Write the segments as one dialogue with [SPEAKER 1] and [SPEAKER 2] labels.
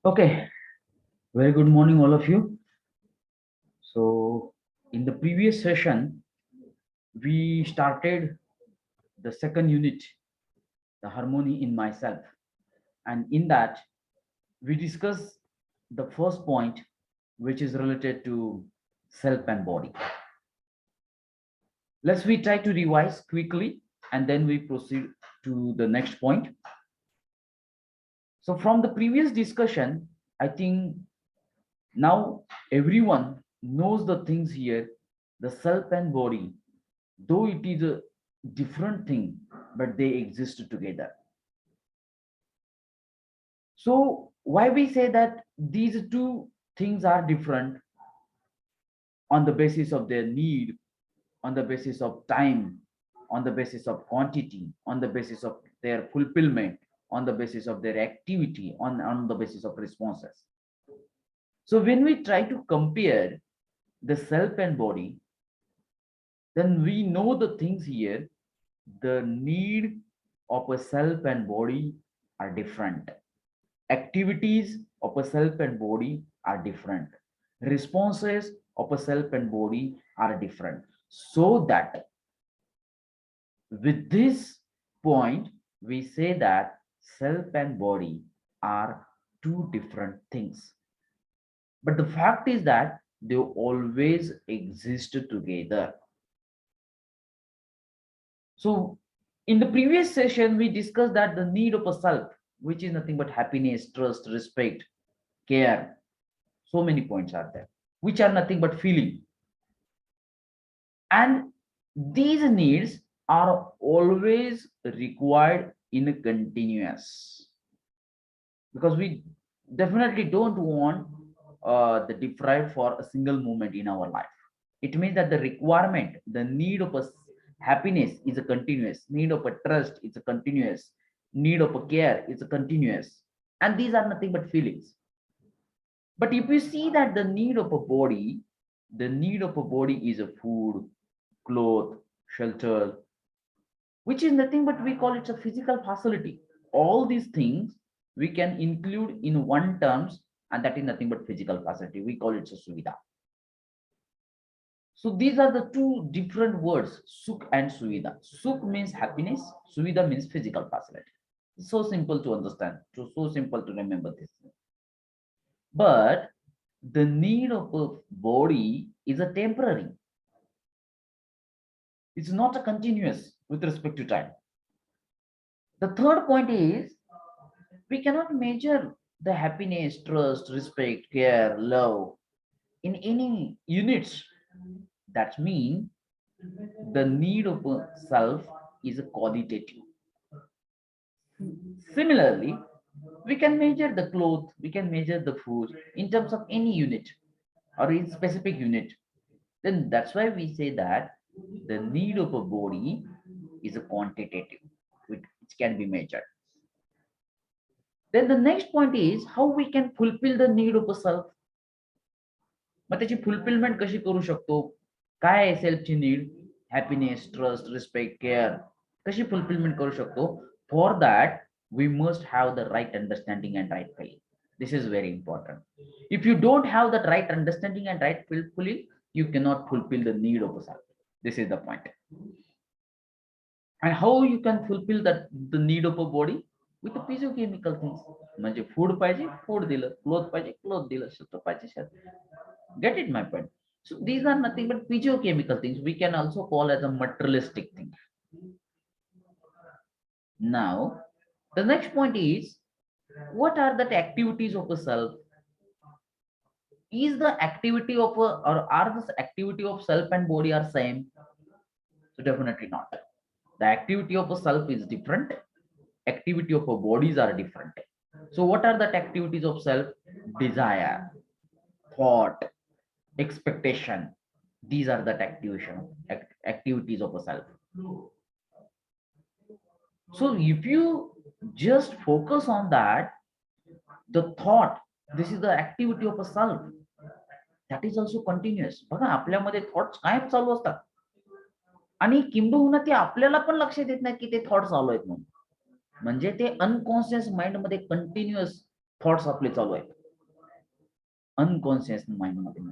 [SPEAKER 1] Okay, very good morning, all of you. So, in the previous session, we started the second unit, the harmony in myself. And in that, we discussed the first point, which is related to self and body. Let's we try to revise quickly and then we proceed to the next point. So, from the previous discussion, I think now everyone knows the things here, the self and body, though it is a different thing, but they exist together. So why we say that these two things are different on the basis of their need, on the basis of time, on the basis of quantity, on the basis of their fulfillment, on the basis of their activity, on the basis of responses. So when we try to compare the self and body, then we know the things here. The need of a self and body are different. Activities of a self and body are different. Responses of a self and body are different. So that with this point, we say that self and body are two different things. But the fact is that they always exist together. So, in the previous session, we discussed that the need of a self, which is nothing but happiness, trust, respect, care. So many points are there, which are nothing but feeling. And these needs are always required in a continuous, because we definitely don't want the deprived for a single moment in our life. It means that the requirement, the need of a happiness is a continuous, need of a trust is a continuous, need of a care is a continuous, and these are nothing but feelings. But if you see that the need of a body, the need of a body is a food, cloth, shelter, which is nothing but we call it a physical facility. All these things we can include in one terms, and that is nothing but physical facility. We call it a suvidha. So these are the two different words, sukh and suvidha. Sukh means happiness, suvidha means physical facility. So simple to understand, so simple to remember this. But the need of a body is a temporary. It's not a continuous with respect to time. The third point is we cannot measure the happiness, trust, respect, care, love in any units. That means the need of a self is a qualitative. Similarly, we can measure the cloth, we can measure the food in terms of any unit or in specific unit. Then that's why we say that the need of a body is a quantitative, which can be measured. Then the next point is how we can fulfill the need of a self. मग त्याची fulfilment कशी करू शकतो? काय आहे सेल्फची need? Happiness, trust, respect, care कशी fulfilment करू शकतो? For that we must have the right understanding and right feeling. This is very important. If you don't have that right understanding and right feeling, you cannot fulfill the need of a self. This is the point. And how you can fulfill that the need of a body? With the physiochemical things. म्हणजे food पाहिजे food दिलं, cloth पाहिजे cloth दिलं, शस्त्र पाहिजे शस्त्र. Get it my point? So these are nothing but physiochemical things. We can also call as a materialistic thing. Now, the next point is, what are the activities of a self? Is the activity of a, or are the activity of self and body are same? So definitely not. The activity of a self is different. Activity of a bodies are different. So what are the activities of self? Desire, thought, expectation. These are the activities of a self. So if you just focus on that, the thought, this is the activity of a self, that is also continuous. बघा आपल्यामध्ये thoughts कायम चालू असतात आणि किंबहुना ते आपल्याला पण लक्षात येत नाही की ते थॉट चालू आहेत म्हणून. म्हणजे ते अनकॉन्शियस माइंड मध्ये कंटिन्युअस थॉट्स आपले चालू आहेत अनकॉन्शियस माइंड मध्ये.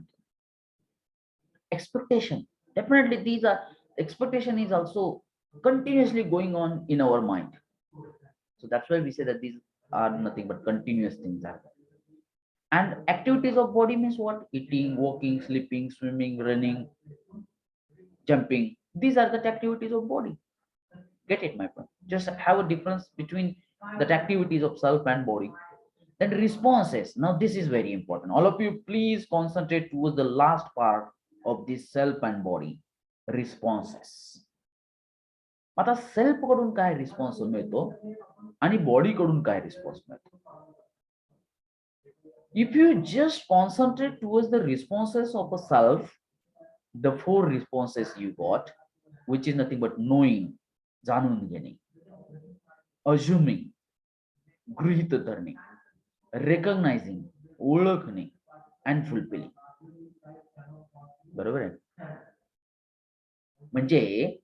[SPEAKER 1] Expectation, definitely these are, expectation is also continuously going on in our mind. So that's why we say that these are nothing but continuous things are there. And activities of body means what? Eating, walking, sleeping, swimming, running, jumping. These are the activities of body. Get it, my friend? Just have a difference between the activities of self and body. Then responses. Now this is very important. All of you, please concentrate towards the last part of this self and body. Responses. आता self कडून काय response मिळतो आणि body कडून काय response मिळतो. If you just concentrate towards the responses of a self, the 4 responses you got, which is nothing but knowing, जाणून घेणे, assuming, गृहीत धरणे, recognizing, ओळखणे, and fulfilling. बरोबर आहे. म्हणजे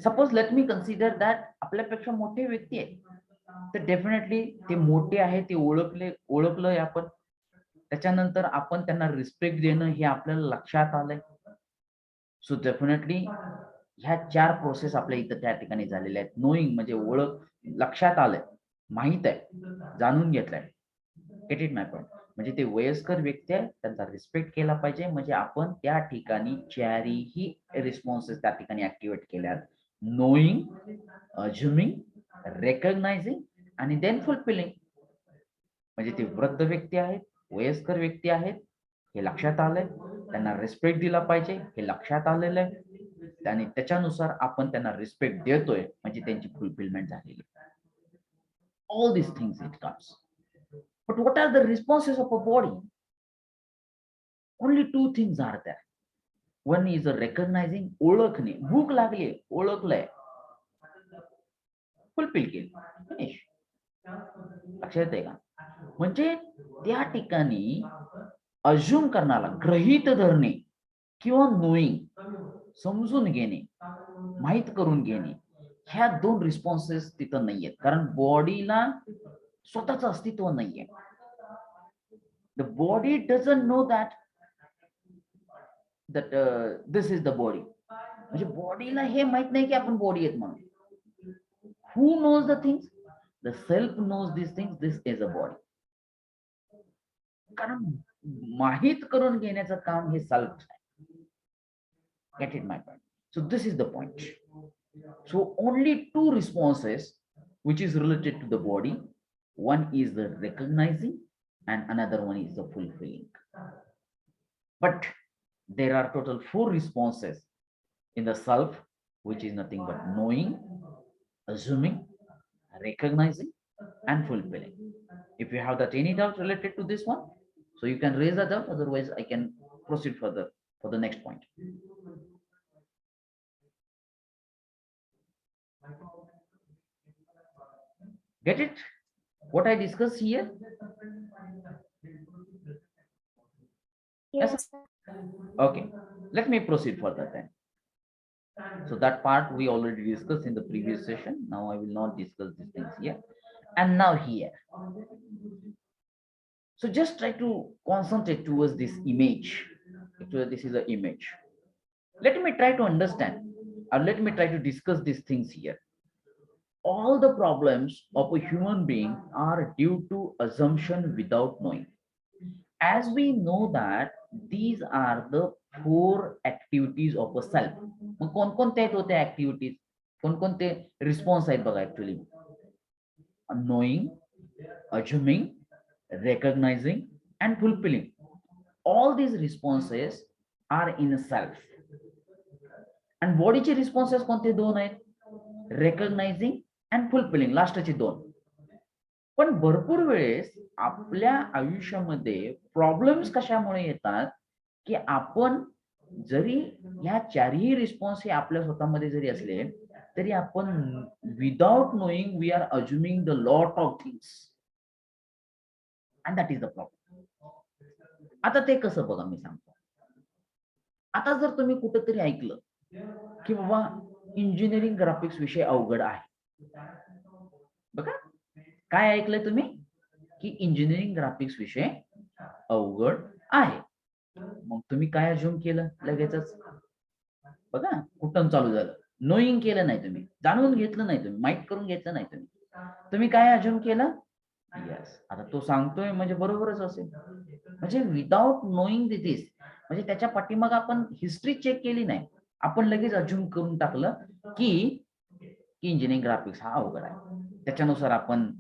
[SPEAKER 1] suppose let me consider that आपल्यापेक्षा मोठे व्यक्ती आहेत, तर डेफिनेटली ते मोठे आहे ते ओळखलंय आपण, त्याच्यानंतर आपण त्यांना रिस्पेक्ट देणं हे आपल्याला लक्षात आलंय. सो डेफिनेटली ह्या 4 प्रोसेस आपल्या इथं त्या ठिकाणी झालेल्या आहेत. नोईंग म्हणजे ओळख, लक्षात आलंय, माहित आहे, जाणून घेतलंय. Gate it my point? म्हणजे ते वयस्कर व्यक्ती आहे, त्यांचा रिस्पेक्ट केला पाहिजे. म्हणजे आपण त्या ठिकाणी 4ही रिस्पॉन्सेस त्या ठिकाणी ऍक्टिव्हेट केल्यात. नोईंग, अज्युमिंग, रेकग्नायझिंग आणि देन फुलफिलिंग. म्हणजे ते वृद्ध व्यक्ती आहेत, वयस्कर व्यक्ती आहेत, हे लक्षात आलंय, त्यांना रिस्पेक्ट दिला पाहिजे हे लक्षात आलेलं आहे, आणि त्याच्यानुसार आपण त्यांना रिस्पेक्ट देतोय म्हणजे त्यांची फुलफिलमेंट झालेली. All this things it comes. But what are the responses of a body? Only 2 things are there. One is a recognizing, ओळखणे, भूक लागली, ओळखलंय, फुलफिल केली, फिनिश. लक्षात येते का? म्हणजे त्या ठिकाणी अज्युम करणारा, गृहीत धरणे किंवा नोईंग, समजून घेणे, माहित करून घेणे, ह्या 2 रिस्पॉन्सेस तिथं नाहीयेत. कारण बॉडीला स्वतःच अस्तित्व नाहीये. The body doesn't know that this is the body. म्हणजे बॉडीला हे माहित नाही की आपण बॉडी आहेत म्हणून. Who knows the things? The self knows these things. This is a body. कारण माहित करून घेण्याचं काम हे सेल्फ आहे. Get it my point? So this is the point. So only 2 responses which is related to the body. One is the recognizing and another one is the fulfilling. But there are total 4 responses in the self, which is nothing but knowing, assuming, recognizing and fulfilling. If you have that any doubt related to this one, so you can raise that doubt, otherwise I can proceed further for the next point. Get it? What I discussed here? Yes. Okay, let me proceed further then. So that part we already discussed in the previous session. Now I will not discuss these things here. And now here. So just try to concentrate towards this image. Actually, this is an image. Let me try to understand, or let me try to discuss these things here. All the problems of a human being are due to assumption without knowing. As we know that these are the 4 activities of a self. मग कोणकोणते आहेत होते activities, कोणकोणते response आहेत बघा. Actually knowing, assuming, recognizing and fulfilling. All these responses are in a self. And बॉडीचे responses कोणते 2 आहेत? recognizing and fulfilling, लास्टचे 2. पण भरपूर वेळेस आपल्या आयुष्यामध्ये प्रॉब्लेम्स कशामुळे येतात की आपण जरी ह्या 4ही रिस्पॉन्स हे आपल्या स्वतःमध्ये जरी असले तरी आपण without knowing we are assuming the lot of things, and that is the problem. आता ते कसं बघा मी सांगतो. आता जर तुम्ही कुठेतरी ऐकलं की बाबा इंजिनिअरिंग ग्राफिक्स विषय अवघड आहे, बघा काय ऐकलंय तुम्ही? की इंजिनिअरिंग ग्राफिक्स विषय अवघड आहे. मग तुम्ही काय अज्युम केलं लगेचच? बघा कुठून चालू झालं. नोईंग केलं नाही तुम्ही, जाणून घेतलं नाही तुम्ही, माहीत करून घेतलं नाही तुम्ही. तुम्ही काय अज्युम केलं? यस. आता तो सांगतोय म्हणजे बरोबरच असेल. म्हणजे विदाउट नोईंग दिस, म्हणजे त्याच्या पाठीमाग आपण हिस्ट्री चेक केली नाही, आपण लगेच अज्युम करून टाकलं की इंजिनिअरिंग ग्राफिक्स हा अवघड आहे. त्याच्यानुसार आपण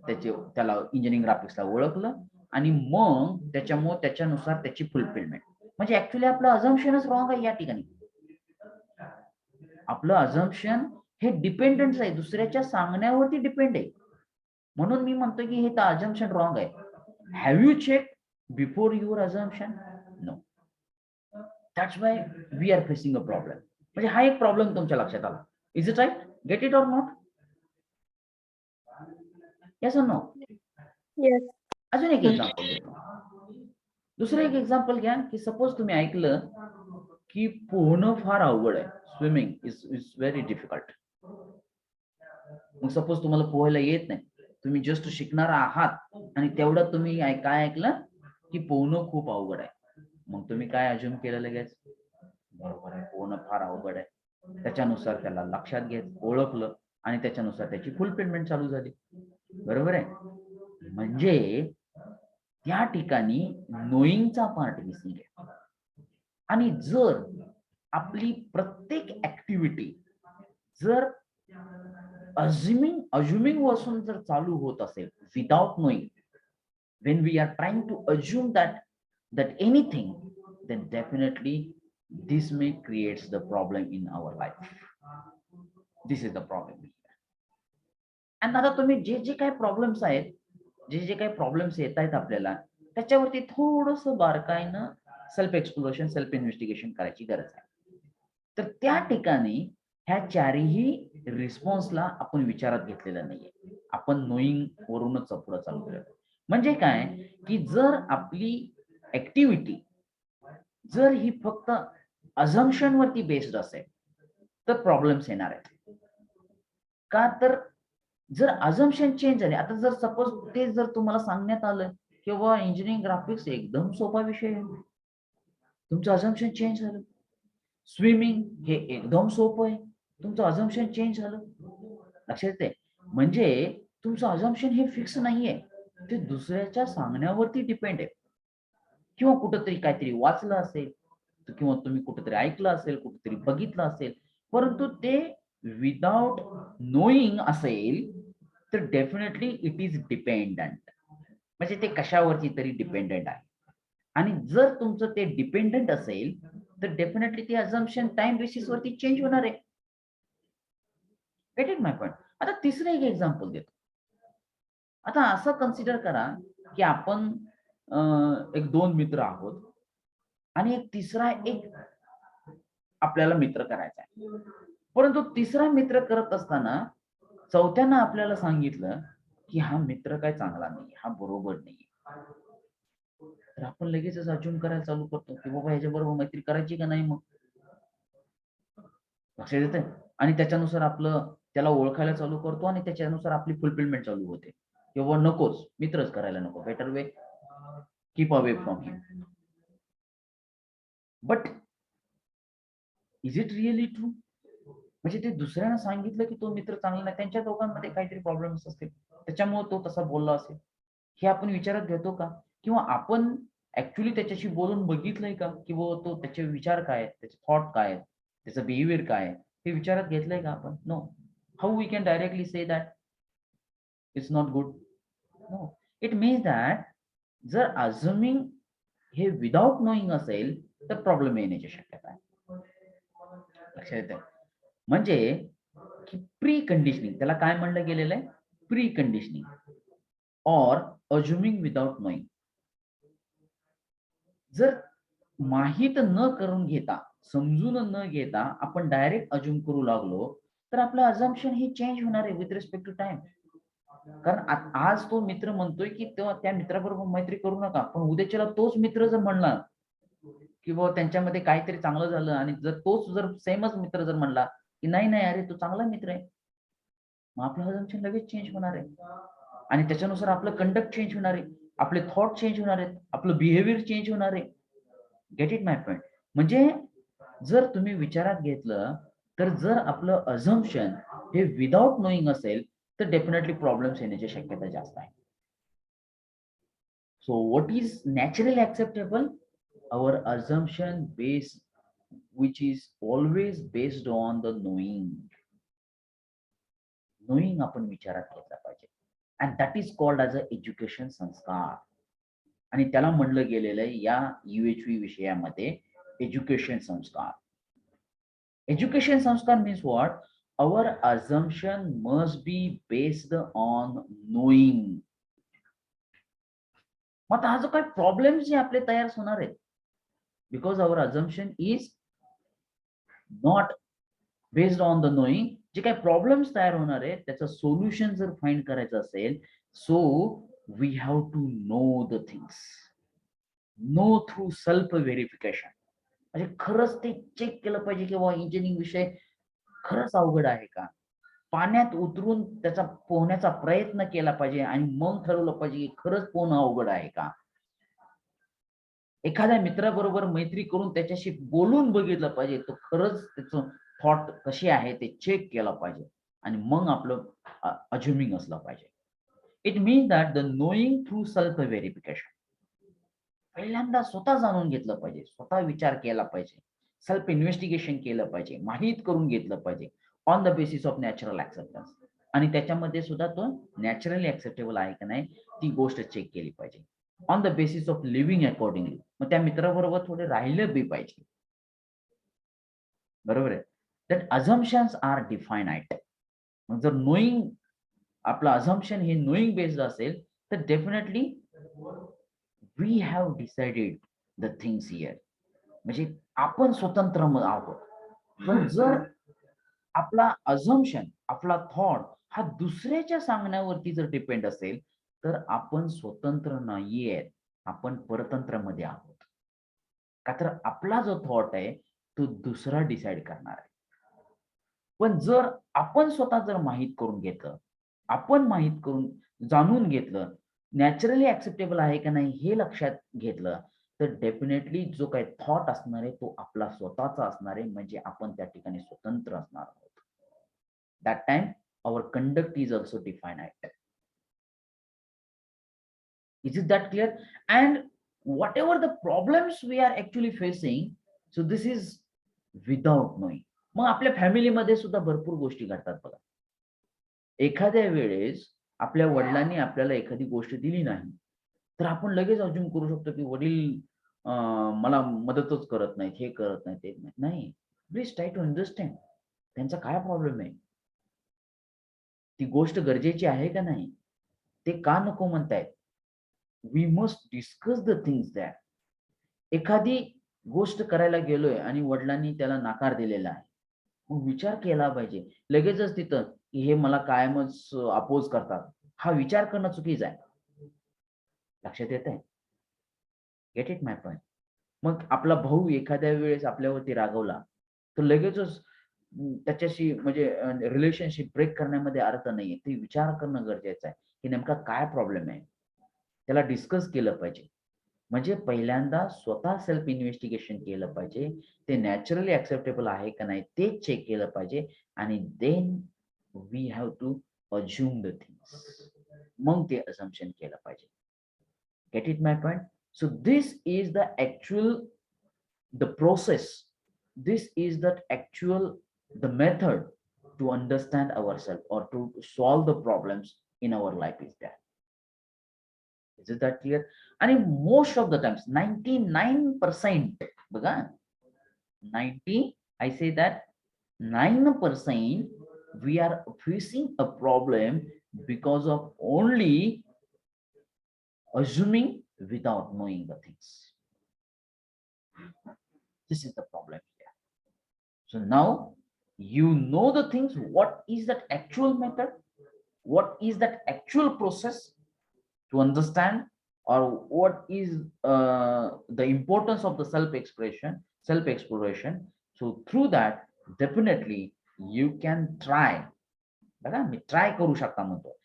[SPEAKER 1] त्याला इंजिनिअरिंग ग्राफिक्सला ओळखलं आणि मग त्याच्यानुसार त्याची फुलफिलमेंट. म्हणजे ऍक्च्युली आपलं अझम्पशनच रॉंग आहे या ठिकाणी. आपलं अझम्पशन हे डिपेंडन्स आहे, दुसऱ्याच्या सांगण्यावरती डिपेंड आहे. म्हणून मी म्हणतो की हे अझम्पशन रॉंग आहे. Have you check before your assumption? No. That's why we are facing a problem. म्हणजे हा एक प्रॉब्लेम तुमच्या लक्षात आला. Is it right? Get it or not? Yes or no?
[SPEAKER 2] Yes.
[SPEAKER 1] अजून एक एक्झाम्पल देतो. दुसरं एक एक्झाम्पल घ्या की सपोज तुम्ही ऐकलं की पोहणं फार अवघड आहे, swimming is very difficult. Mug suppose तुम्हाला पोहायला येत नाही, तुम्ही जस्ट शिकणार आहात आणि तेवढं तुम्ही काय ऐकलं की पोहणं खूप अवघड आहे. मग तुम्ही काय अज्युम केलं लगेच? बरोबर आहे, पोहणं फार अवघड आहे. त्याच्यानुसार त्याला लक्षात घेत ओळखलं आणि त्याच्यानुसार त्याची फुलफिलमेंट चालू झाली. बरोबर आहे. म्हणजे त्या ठिकाणी नोईंगचा पार्ट मिसिंग आहे. आणि जर आपली प्रत्येक ऍक्टिव्हिटी जर अज्युमिंग पासून जर चालू होत असेल without knowing, when we are trying to assume that anything, then definitely this may creates the problem in our life. This is the problem. आणि आता तुम्ही जे काही प्रॉब्लेम्स आहेत, जे काही प्रॉब्लेम्स येत आहेत आपल्याला, त्याच्यावरती थोडस बारकाईनं सेल्फ एक्सप्लोरेशन, सेल्फ इन्व्हेस्टिगेशन करायची गरज आहे. तर त्या ठिकाणी ह्या चारही रिस्पॉन्सला आपण विचारात घेतलेला नाहीये, आपण नोईंग वरूनच पुढे चालू केलं. म्हणजे काय की जर आपली ऍक्टिव्हिटी जर ही फक्त अझम्पशन वरती बेस्ड असेल तर प्रॉब्लेम्स येणार आहेत. का तर जर अझम्पशन चेंज झाले, आता जर सपोज ते जर तुम्हाला सांगण्यात आलं किंवा इंजिनिअरिंग ग्राफिक्स एकदम सोपा विषय आहे, तुमचं अझम्पशन चेंज झालं. स्विमिंग हे एकदम सोपं आहे, तुमचं अझम्पशन चेंज झालं. लक्षात येते? म्हणजे तुमचं अझम्पशन हे फिक्स नाहीये, ते दुसऱ्याच्या सांगण्यावरती डिपेंड आहे. किंवा कुठंतरी काहीतरी वाचलं असेल किंवा तुम्ही कुठेतरी ऐकलं असेल, कुठेतरी बघितलं असेल, परंतु ते विदाउट नोईंग असेल तर डेफिनेटली इट इज डिपेंडंट. म्हणजे ते कशावरती तरी डिपेंडंट आहे. आणि जर तुमचं ते डिपेंडंट असेल तर डेफिनेटली ते अझम्पशन टाइम बेसिस वरती चेंज होणार आहे. Get it my point? आता तिसरं एक एक्झाम्पल देतो. आता असं कन्सिडर करा की आपण एक दोन मित्र आहोत आणि एक तिसरा एक आपल्याला मित्र करायचा आहे. परंतु तिसरा मित्र करत असताना चौथ्यानं आपल्याला सांगितलं की हा मित्र काय चांगला नाही, हा बरोबर नाही. तर आपण लगेचच अज्युम करायला चालू करतो की बाबा ह्याच्या बरोबर मैत्री करायची का नाही. मग लक्षात येते? आणि त्याच्यानुसार आपलं त्याला ओळखायला चालू करतो आणि त्याच्यानुसार आपली फुलफिलमेंट चालू होते किंवा नकोच, मित्रच करायला नको, better way keep away from him. But is it really true? म्हणजे ते दुसऱ्यानं सांगितलं की तो मित्र चांगला नाही, त्यांच्या दोघांमध्ये काहीतरी प्रॉब्लेम्स असतील, त्याच्यामुळे तो तसा बोलला असेल, हे आपण विचारात घेतो का? किंवा आपण ऍक्च्युली त्याच्याशी बोलून बघितलंय का की वो तो त्याचे विचार काय आहेत, त्याचे थॉट काय आहेत, त्याचं बिहेवियर काय आहे, हे विचारात घेतलंय का आपण? No. How we can directly say that it's not good? No. It means that जर अझ्युमिंग हे विदाउट नोईंग असेल तर प्रॉब्लेम येण्याची शक्यता आहे. लक्षात येते? म्हणजे की प्री कंडिशनिंग, त्याला काय म्हणलं गेलेलं आहे? प्री कंडिशनिंग और अज्युमिंग विदाउट नोईंग. जर माहित न करून घेता, समजून न घेता आपण डायरेक्ट अज्युम करू लागलो तर आपलं अझम्पशन हे चेंज होणार आहे विथ रिस्पेक्ट टू टाइम. कारण आज तो मित्र म्हणतोय की त्या मित्राबरोबर मैत्री करू नका, पण उद्याच्याला तोच मित्र जर म्हणला किंवा त्यांच्यामध्ये काहीतरी चांगलं झालं आणि जर तोच जर सेमच मित्र जर म्हणला की नाही नाही अरे तो चांगला मित्र आहे, मग आपलं अझम्पशन लगेच चेंज होणार आहे. आणि त्याच्यानुसार आपलं कंडक्ट चेंज होणार आहे, आपले थॉट चेंज होणार आहेत, आपलं बिहेवियर चेंज होणार आहे. Get it my point? म्हणजे जर तुम्ही विचारात घेतलं, तर जर आपलं अझम्पशन हे विदाउट नोईंग असेल, तर डेफिनेटली प्रॉब्लेम्स येण्याची शक्यता जास्त आहे. So what is naturally acceptable? Our assumption based, which is always based on the knowing आपण विचारात घेतला पाहिजे. And that is called as a education संस्कार. आणि त्याला म्हणलं गेलेलं आहे या UHV विषयामध्ये एज्युकेशन संस्कार. एज्युकेशन संस्कार means what? Our assumption must be based on knowing. मग आता हा जो काही प्रॉब्लेम्स जे आपले तयार होणार आहेत, because our assumption is not based on the knowing, जे काही प्रॉब्लेम्स तयार होणार आहेत त्याचं सोल्युशन जर फाइंड करायचं असेल, so we have to know the things, know through self verification. म्हणजे खरंच ते चेक केलं पाहिजे की बाबा इंजिनिअरिंग विषय खरंच अवघड आहे का, पाण्यात उतरून त्याचा पोहण्याचा प्रयत्न केला पाहिजे आणि मग ठरवलं पाहिजे की खरंच पोहणं अवघड आहे का. एखाद्या मित्राबरोबर मैत्री करून त्याच्याशी बोलून बघितलं पाहिजे, तो खरंच त्याचं थॉट कशी आहे ते चेक केलं पाहिजे आणि मग आपलं अज्युमिंग असलं पाहिजे. It means that the knowing through self verification. पहिल्यांदा स्वतः जाणून घेतलं पाहिजे, स्वतः विचार केला पाहिजे, सेल्फ इन्व्हेस्टिगेशन केलं पाहिजे, माहीत करून घेतलं पाहिजे on the basis of natural acceptance. आणि त्याच्यामध्ये सुद्धा तो नॅचरली ऍक्सेप्टेबल आहे का नाही ती गोष्ट चेक केली पाहिजे on the basis of living accordingly. मग त्या मित्राबरोबर थोडे राहिलं बी पाहिजे. बरोबर आहे? That assumptions are definite. मग जर नोईंग आपलं अझम्पशन हे नोईंग बेस्ड असेल, तर definitely we have decided the things here. म्हणजे आपण स्वतंत्र आहोत. पण जर आपला अझम्पशन, आपला थॉट हा दुसऱ्याच्या सांगण्यावरती जर डिपेंड असेल, तर आपण स्वतंत्र नाहीये, आपण परतंत्रमध्ये आहोत. का तर आपला जो थॉट आहे तो दुसरा डिसाइड करणार आहे. पण जर आपण स्वतः जर माहीत करून घेतलं, आपण माहीत करून जाणून घेतलं, नॅचरली ऍक्सेप्टेबल आहे का नाही हे लक्षात घेतलं, तर डेफिनेटली जो काही थॉट असणार आहे तो आपला स्वतःचा असणार आहे. म्हणजे आपण त्या ठिकाणी स्वतंत्र असणार आहोत. That time our conduct is also definite. Is it that clear? And whatever the problems we are actually facing, so this is without knowing. मग आपल्या फॅमिलीमध्ये सुद्धा भरपूर गोष्टी घडतात बघा. एखाद्या वेळेस आपल्या वडिलांनी आपल्याला एखादी गोष्ट दिली नाही, तर आपण लगेच अज्युम करू शकतो की वडील मला मदतच करत नाहीत, हे करत नाहीत, ते नाही. प्लीज ट्राय टू अंडरस्टँड त्यांचा काय प्रॉब्लेम आहे, ती गोष्ट गरजेची आहे का नाही, ते का नको म्हणतायत. We must discuss the things that. एखादी गोष्ट करायला गेलोय आणि वडिलांनी त्याला नकार दिलेला आहे, मग विचार केला पाहिजे. लगेचच तिथं की हे मला कायमच अपोज करतात, हा विचार करणं चुकीचं आहे. लक्षात येत आहे? Get it my point? मग आपला भाऊ एखाद्या वेळेस आपल्यावरती रागवला, तर लगेचच त्याच्याशी म्हणजे रिलेशनशिप ब्रेक करण्यामध्ये अर्थ नाहीये. ते विचार करणं गरजेचं आहे की नेमका काय प्रॉब्लेम आहे, त्याला डिस्कस केलं पाहिजे. म्हणजे पहिल्यांदा स्वतः सेल्फ इन्व्हेस्टिगेशन केलं पाहिजे, ते नॅचरली ऍक्सेप्टेबल आहे का नाही ते चेक केलं पाहिजे आणि then we have to assume the things. मग ते अझम्पशन केलं पाहिजे. Get it my point? So this is the actual the process. This is that actual the method to understand ourselves or to solve the problems in our life is that. Is it that clear? And most of the times 99% बघा, 90, I say that 9% we are facing a problem because of only assuming without knowing the things. This is the problem here. So now you know the things. What is that actual method? What is that actual process to understand, or what is the importance of the self-expression, self-exploration? So through that, definitely you can try. बघा, मी try करू शकता म्हणतो.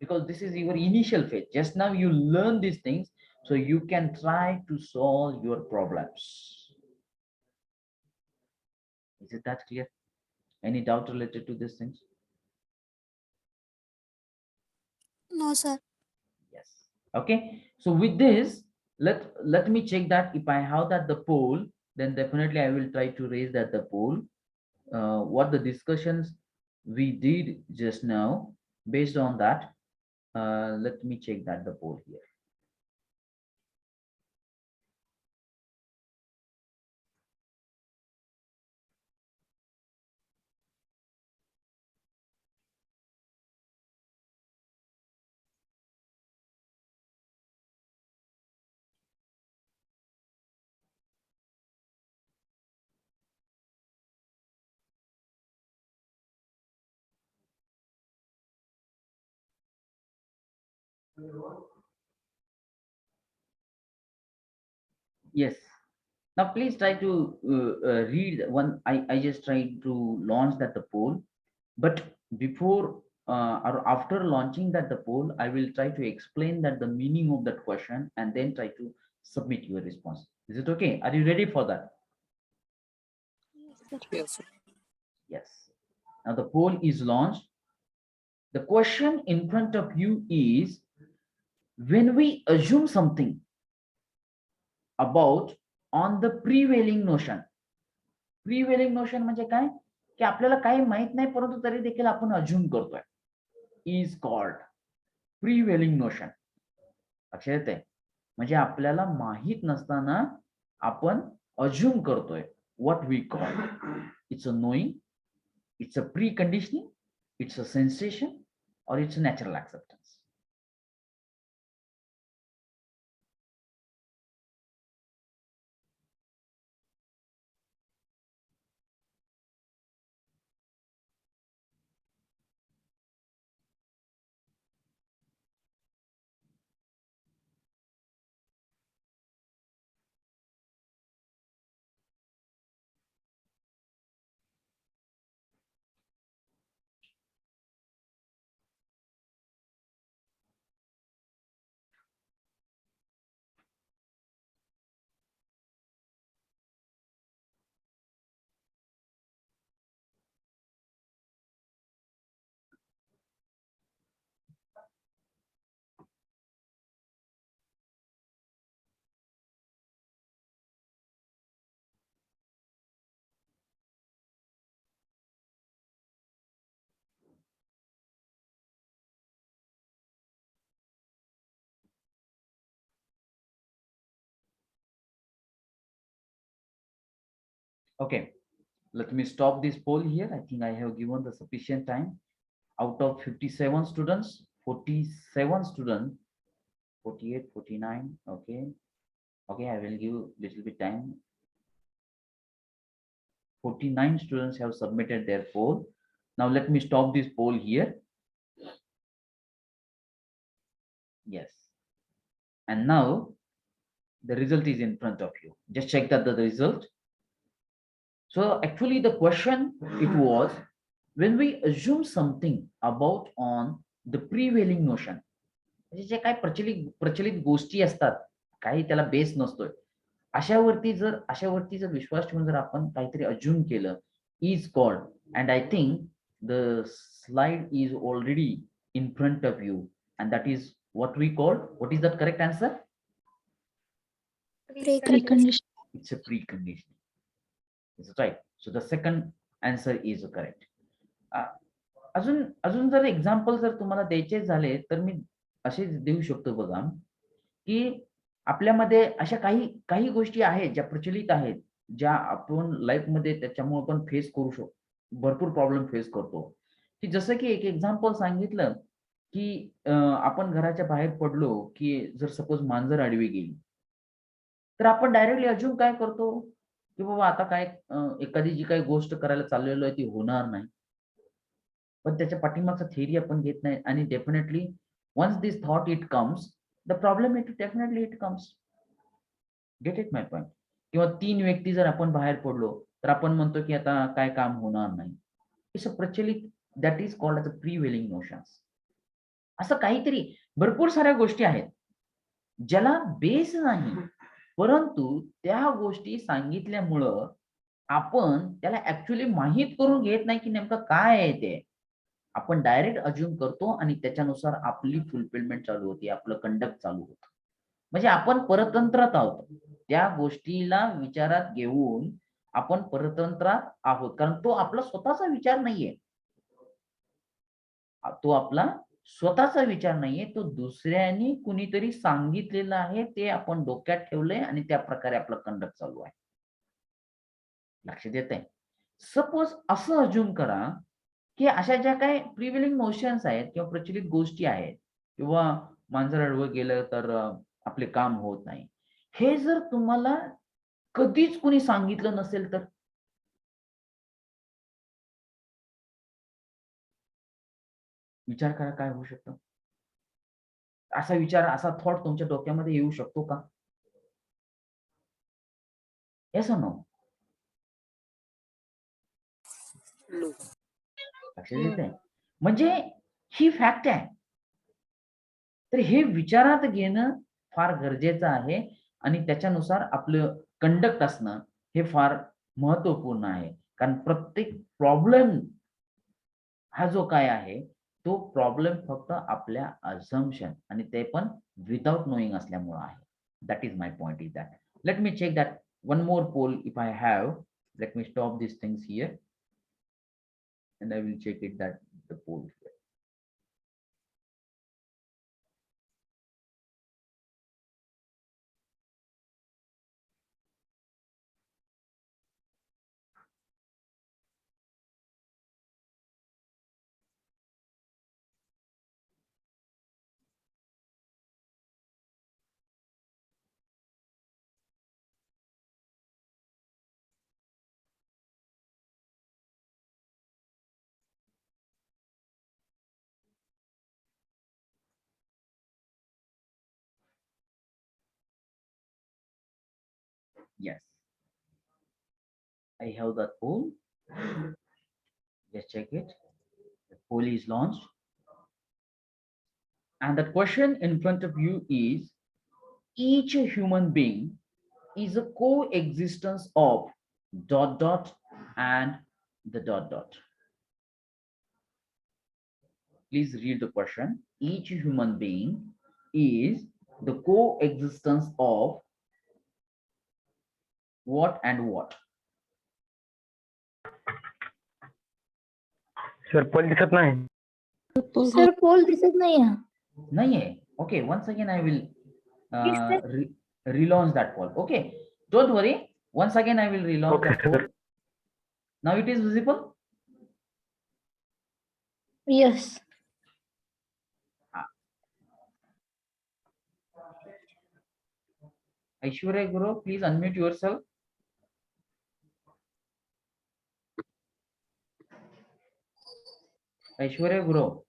[SPEAKER 1] because this is your initial phase. Just now you learn these things, so you can try to solve your problems. Is it that clear? Any doubt related to these things?
[SPEAKER 2] No, sir.
[SPEAKER 1] Yes. Okay. So with this, let me check that if I have that the poll, then definitely I will try to raise that the poll. What the discussions we did just now, based on that, let me check that the poll here. Yes. Now please try to read one. I just tried to launch that the poll, but before or after launching that the poll, I will try to explain that the meaning of that question and then try to submit your response. Is it okay? Are you ready for that?
[SPEAKER 3] Yes, sir.
[SPEAKER 1] Yes. Now the poll is launched. The question in front of you is, when we assume something about on the prevailing notion. Prevailing notion म्हणजे काय, की आपल्याला काही माहित नाही परंतु तरी देखील आपण अज्युम करतोय, इज कॉल्ड प्रिव्हेलिंग नोशन. लक्षात येते? म्हणजे आपल्याला माहित नसताना आपण अज्युम करतोय. What we call it's a knowing, it's a preconditioning, it's a sensation, और it's a natural acceptance. Okay, let me stop this poll here. I think I have given the sufficient time. Out of 57 students, 47 students, 48, 49, okay. Okay, I will give little bit time. 49 students have submitted their poll. Now let me stop this poll here. Yes. And now the result is in front of you. Just check that the result. So actually the question it was, when we assume something about on the prevailing notion, म्हणजे जे काही प्रचलित प्रचलित गोष्टी असतात, काही त्याला base नसतोय, अशावरती जर विश्वास ठेवून जर आपण काहीतरी अज्युम केलं, is called, and I think the slide is already in front of you, and that is what we call, what is that correct answer?
[SPEAKER 2] Precondition.
[SPEAKER 1] It's a precondition. Is it right? So the second answer is correct. अजून अजून जर example जर तुम्हाला द्यायचे झाले तर मी असे देऊ शकतो बघा, की आपल्यामध्ये अशा काही काही गोष्टी आहेत ज्या प्रचलित आहेत, ज्या आपण लाईफमध्ये त्याच्यामुळे पण फेस करू शकतो, भरपूर प्रॉब्लेम फेस करतो. की जसं की एक एक्झाम्पल सांगितलं, की आपण घराच्या बाहेर पडलो, की जर सपोज मांजर आडवी गेली, तर आपण डायरेक्टली अज्युम काय करतो, की बाबा आता काय एखादी जी काही गोष्ट करायला चाललेलो आहे ती होणार नाही. पण त्याच्या पाठीमागचा थिअरी आपण घेत नाही, आणि definitely once this thought it comes, the problem it definitely it comes. Get it my point? किंवा 3 व्यक्ती जर आपण बाहेर पडलो तर आपण म्हणतो की आता काय काम होणार नाही. इट्स अ प्रचलित, that is called as a prevailing notions. असं काहीतरी भरपूर साऱ्या गोष्टी आहेत ज्याला बेस नाही, परंतु त्या गोष्टी सांगितल्यामुळं आपण त्याला ऍक्च्युली माहीत करून घेत नाही की नेमकं काय आहे ते. आपण डायरेक्ट अज्युम करतो आणि त्याच्यानुसार आपली फुलफिलमेंट चालू होती, आपलं कंडक्ट चालू होतं. म्हणजे आपण परतंत्रात आहोत. त्या गोष्टीला विचारात घेऊन आपण परतंत्रात आहोत. कारण तो आपला स्वतःचा विचार नाहीये. तो आपला स्वतःचा विचार नाहीये. तो दुसऱ्यानी कुणीतरी सांगितलेलं आहे, ते आपण डोक्यात ठेवलंय आणि त्या प्रकारे आपलं कंडक्ट चालू आहे. लक्षात येतंय? सपोज असं अज्युम करा, की अशा ज्या काही प्रिव्हेलिंग नोशन्स आहेत किंवा प्रचलित गोष्टी आहेत किंवा मांजर आडवं गेलं तर आपले काम होत नाही. हे जर तुम्हाला कधीच कोणी सांगितलं नसेल तर? विचार करा काय होऊ शकतं? असा विचार, असा थॉट तुमच्या डोक्यामध्ये येऊ शकतो का? Yes or no? लक्षात येतंय? म्हणजे ही फॅक्ट आहे. तर हे विचारात घेणं फार गरजेचं आहे आणि त्याच्यानुसार आपलं कंडक्ट असणं हे फार महत्त्वपूर्ण आहे. कारण प्रत्येक प्रॉब्लेम हा जो काय आहे, तो प्रॉब्लेम फक्त आपल्या अझम्पशन आणि ते पण विथआऊट नोइंग असल्यामुळं आहे. That is my point is that. Let me check that one more poll if I have. Let me stop these things here and I will check it that the poll here. Yes, I have that poll. Just check it. The poll is launched. And the question in front of you is each human being is a coexistence of dot dot and the dot dot. Please read the question. Each human being is the coexistence of what and what?
[SPEAKER 3] Sir poll दिसत नाही.
[SPEAKER 2] Sir poll दिसत नाहीये.
[SPEAKER 1] Nahi. Okay, once again I will relaunch that poll. Okay, don't worry. Once again I will relaunch
[SPEAKER 3] Okay,
[SPEAKER 1] that poll.
[SPEAKER 3] sir.
[SPEAKER 1] Now it is visible.
[SPEAKER 2] Yes.
[SPEAKER 1] Aishwarya Guru, please unmute yourself. Aishwarya Guru.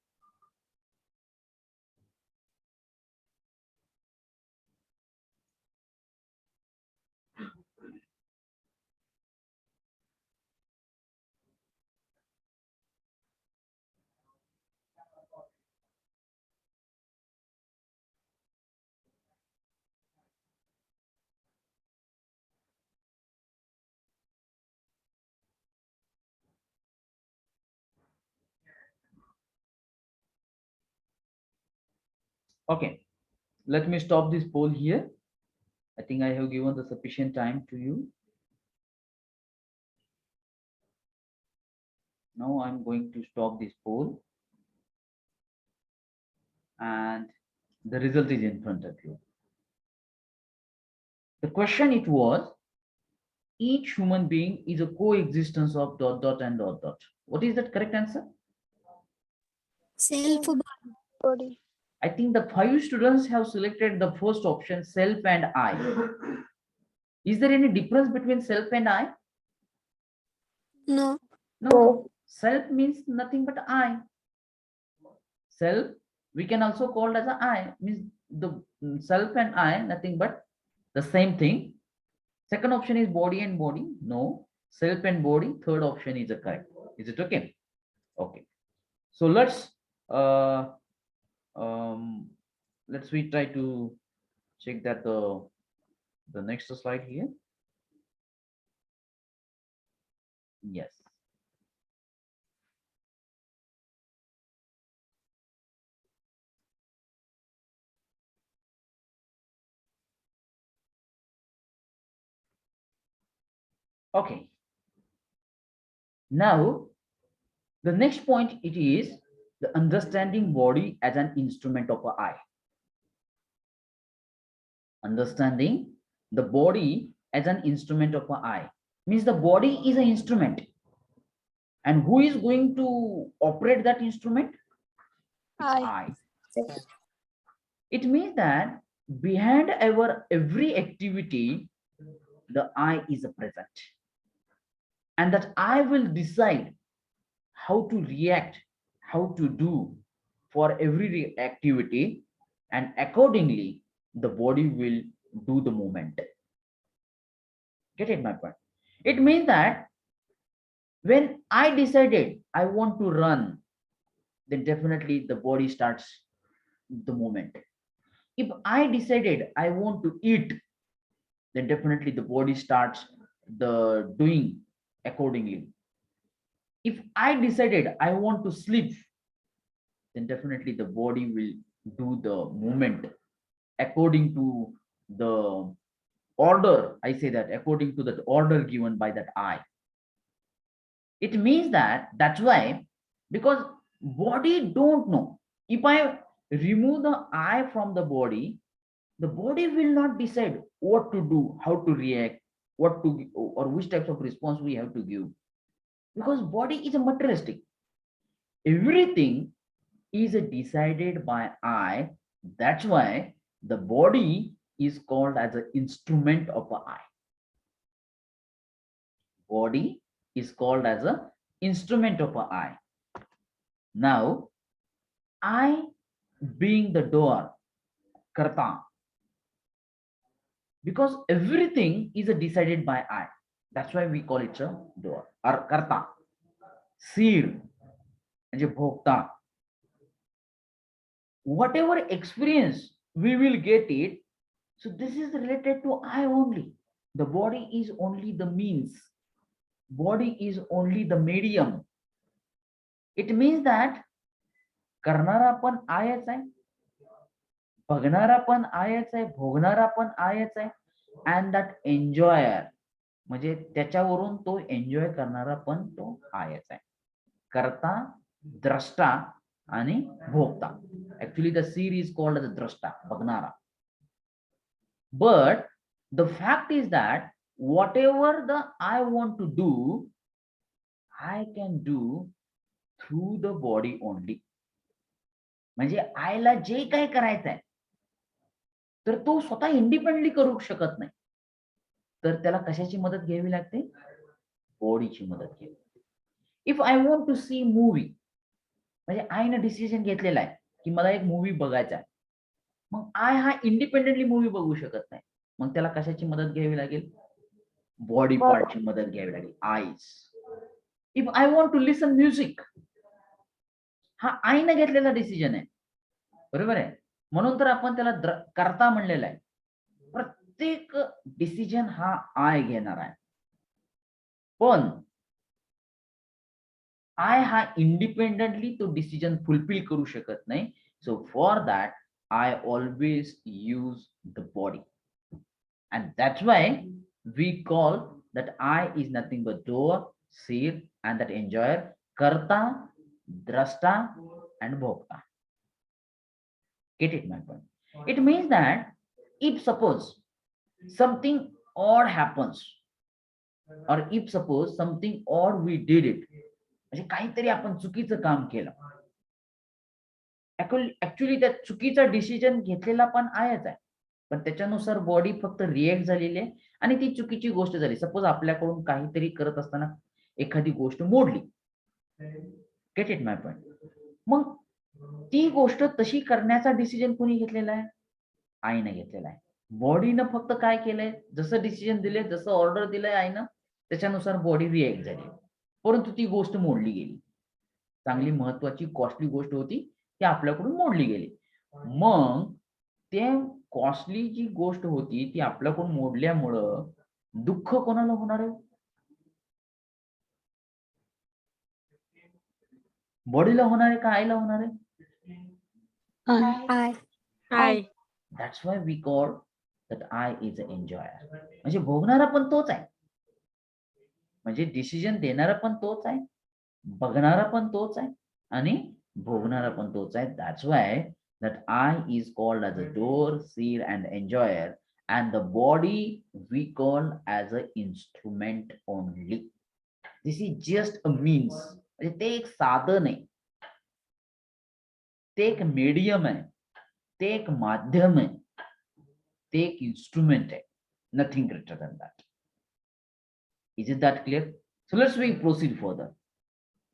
[SPEAKER 1] Okay, let me stop this poll here. I think I have given the sufficient time to you. Now I'm going to stop this poll and the result is in front of you. The question it was, each human being is a coexistence of dot dot and dot dot. What is that correct answer?
[SPEAKER 2] Self body.
[SPEAKER 1] I think the 5 students have selected the first option, self and I. Is there any difference between self and I?
[SPEAKER 2] No.
[SPEAKER 1] No. Self means nothing but I. Self, we can also call as a I, means the self and I, nothing but the same thing. Second option is body and body. No. Self and body. Third option is a correct. Is it okay? Okay. So let's Let's we try to check that the next slide here. Yes. Okay. Now, the next point it is the understanding body as an instrument of a eye. Understanding the body as an instrument of an eye means the body is an instrument, and who is going to operate that instrument? It's
[SPEAKER 2] I.
[SPEAKER 1] eye. It means that behind our every activity, the eye is present, and that eye will decide how to react, how to do for every activity, and accordingly, the body will do the movement. Get it, my point? It means that when I decided I want to run, then definitely the body starts the movement. If I decided I want to eat, then definitely the body starts the doing accordingly. If I decided I want to sleep, then definitely the body will do the movement according to the order. I say that according to that order given by that eye. It means that that's why, because body don't know. If I remove the eye from the body will not decide what to do, how to react, what to or which types of response we have to give, because body is a materialistic. Everything is decided by eye. That's why the body is called as an instrument of an eye. Body is called as an instrument of an eye. Now, eye being the door, karta, because everything is decided by eye. That's why we call it a door or karta. Seer, म्हणजे भोगता. Whatever experience we will get it, so this is related to eye only. The body is only the means. Body is only the medium. It means that करणारा पण आयच आहे, बघणारा पण आयच आहे, भोगणारा पण आयच आहे, and that enjoyer म्हणजे त्याच्यावरून तो एन्जॉय करणारा पण तो आयच आहे. करता, द्रष्टा आणि भोगता. Actually the seer is called as drashta, बघणारा. But the fact is that whatever the I want to do, I can do through the body only. म्हणजे आयला जे काही करायचं आहे तर तो स्वतः इंडिपेंडेंटली करू शकत नाही, तर त्याला कशाची मदत घ्यावी लागते? बॉडीची मदत घ्यावी. If I want to see movie, म्हणजे आयनं डिसिजन घेतलेला आहे की मला एक मूवी बघायचा आहे, मग आय हा इंडिपेंडेंटली मूवी बघू शकत नाही, मग त्याला कशाची मदत घ्यावी लागेल? बॉडी पार्टची मदत घ्यावी लागेल, eyes. If I want to listen music, हा आईनं घेतलेला डिसिजन आहे, बरोबर आहे, म्हणून तर आपण त्याला करता म्हणलेला आहे. प्रत्येक डिसिजन हा आय घेणार आहे, पण आय हा इंडिपेंडेंटली तो डिसिजन फुलफिल करू शकत नाही. So for that I always use the body, and that's why we call that I is nothing but doer, seer and that enjoyer, करता, द्रष्टा and bhokta. Get it, my point? It means that if suppose something odd happens, or if suppose something odd we did it, म्हणजे काहीतरी आपण चुकीचं काम केलं, actually त्या चुकीचा डिसिजन घेतलेला पण आहेच आहे, पण त्याच्यानुसार बॉडी फक्त रिएक्ट झालेली आहे आणि ती चुकीची गोष्ट झाली. सपोज आपल्याकडून काहीतरी करत असताना एखादी गोष्ट मोडली. Get it my point? मग ती गोष्ट तशी करण्याचा डिसिजन कोणी घेतलेला आहे? आईनं घेतलेला आहे. बॉडीनं फक्त काय केलंय, जसं डिसिजन दिले, जसं ऑर्डर दिलंय आईनं, त्याच्यानुसार बॉडी रिएक्ट झाली, परंतु ती गोष्ट मोडली गेली. चांगली महत्वाची कॉस्टली गोष्ट होती, ती आपल्याकडून मोडली गेली. मग ते कॉस्टली जी गोष्ट होती ती आपल्याकडून मोडल्यामुळं दुःख कोणाला होणार आहे? बॉडीला होणार आहे का आईला होणार आहे?
[SPEAKER 2] I.
[SPEAKER 3] I.
[SPEAKER 1] That's why we call that I is a enjoyer. म्हणजे भोगणारा पण तोच आहे, म्हणजे डिसिजन देणारा पण तोच आहे, बघणारा पण तोच आहे आणि भोगणारा पण तोच आहे. That's why that I is called as a door, seer and enjoyer, and the body we call as a instrument only. This is just a means. म्हणजे ते एक साधन आहे, ते एक मीडियम आहे, ते एक माध्यम आहे, ते एक इन्स्ट्रुमेंट आहे. Nothing greater than that. Is it that clear? So let's we proceed further.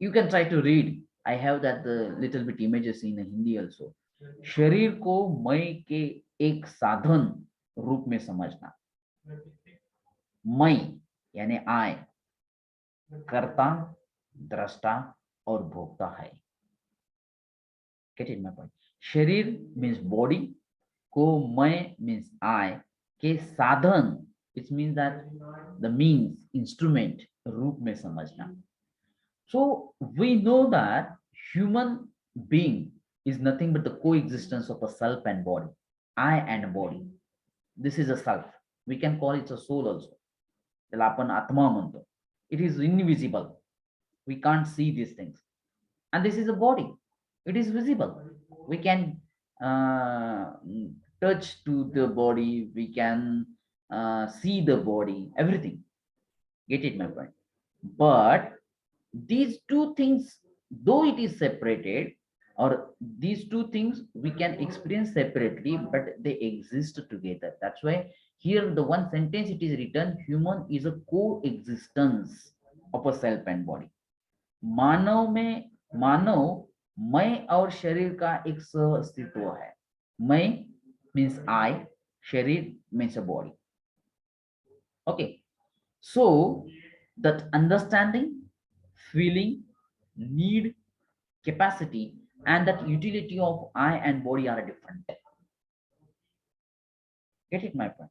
[SPEAKER 1] You can try to read. I have that the little bit images in Hindi also. शरीर को मैं के एक साधन रूप में समझना. मैं यानी I कर्ता, दृष्टा और भोक्ता है. Get it my point? शरीर means body, को मैं means I, के साधन it means that the means instrument रूप में समझना. So we know that human being is nothing but the coexistence of a self and body, I and body. This is a self. We can call it a soul also. त्याला आपण आत्मा म्हणतो. It is invisible. We can't see these things. And this is a body. It is visible. We can touch to the body. We can see the body. Everything. Get it, my point? But these two things, though it is separated, or these two things we can experience separately, but they exist together. That's why here the one sentence it is written, human is a coexistence of a self and body. मानव मैं और शरीर का एक सह अस्तित्व है. मैं means I, शरीर means a body. Okay, so that understanding, feeling, need, capacity, and that utility of I and body are different. Get it, my point?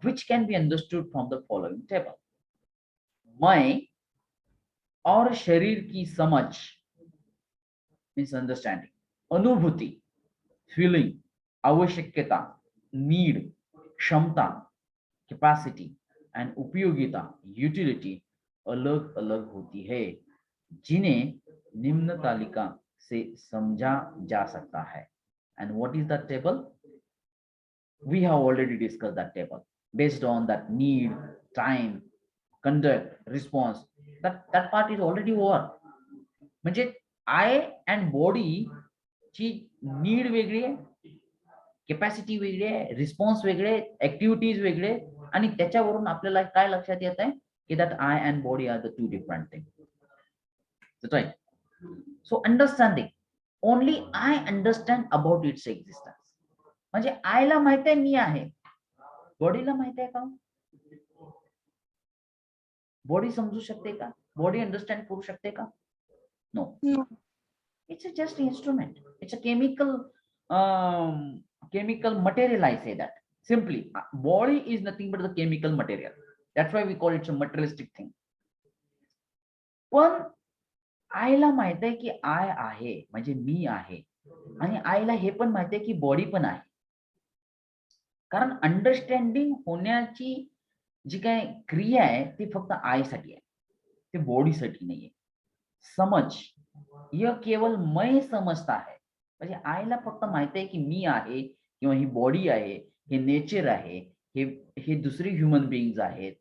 [SPEAKER 1] Which can be understood from the following table. मैं और शरीर की समझ means understanding, अनुभूति, feeling, आवश्यकता, need, क्षमता, capacity, and उपयोगिता, utility अलग अलग होती है, जिन्हें निम्न तालिका से समझा जा सकता है. And what is that table? We have already discussed that table based on that need, time, conduct, response. That part is already over. म्हणजे I and body ची नीड वेगळी आहे, कॅपॅसिटी वेगळी आहे, रिस्पॉन्स वेगळे, ऍक्टिव्हिटीज वेगळे, आणि त्याच्यावरून आपल्याला काय लक्षात येत आहे की that I and body are the two different thing. Right. So understanding, only I understand about its existence. म्हणजे आयला माहित आहे मी आहे, बॉडीला माहित आहे का? बॉडी समजू शकते का? बॉडी अंडरस्टँड करू शकते का? No. It's a just instrument. It's a chemical material. I say that simply. Body is nothing but the chemical material. That's why we call it a materialistic thing. पण आईला माहित आहे की आय आहे म्हणजे मी आहे, आणि आईला हे पण माहित आहे की बॉडी पण आहे. कारण अंडरस्टँडिंग होण्याची जी काय क्रिया आहे ती फक्त आयसाठी आहे, ते बॉडीसाठी नाहीये. समझ यह केवळ मैं समजता है. म्हणजे आईला फक्त माहित आहे की मी आहे किंवा ही बॉडी आहे, हे नेचर आहे, हे दुसरे ह्युमन बिईंग्स आहेत,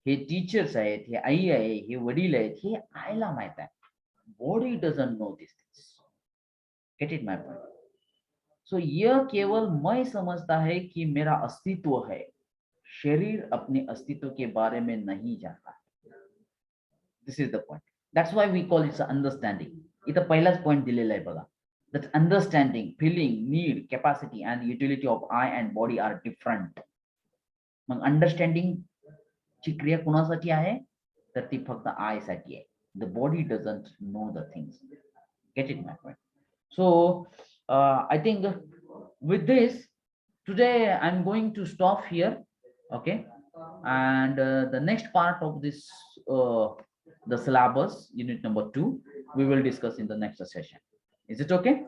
[SPEAKER 1] हे टीचर्स आहेत, हे आई आहे, हे वडील आहेत, हे आईला माहित आहे. Body doesn't know this things. Get it my point? So यह केवल मैं समझता है कि मेरा अस्तित्व है, शरीर अपने अस्तित्व के बारे में नहीं जानता. This is the point. That's why we call it understanding. इथं पहिलाच पॉइंट दिलेला आहे बघा. That understanding, feeling, need, capacity and utility of I and body are different. Mug understanding ची क्रिया कुणासाठी आहे? तर ती फक्त आय साठी आहे. The body doesn't know the things. Get it my point? So I think with this, today I'm going to stop here. Okay. And the next part of this, the syllabus, unit number 2, we will discuss in the next session. Is it okay?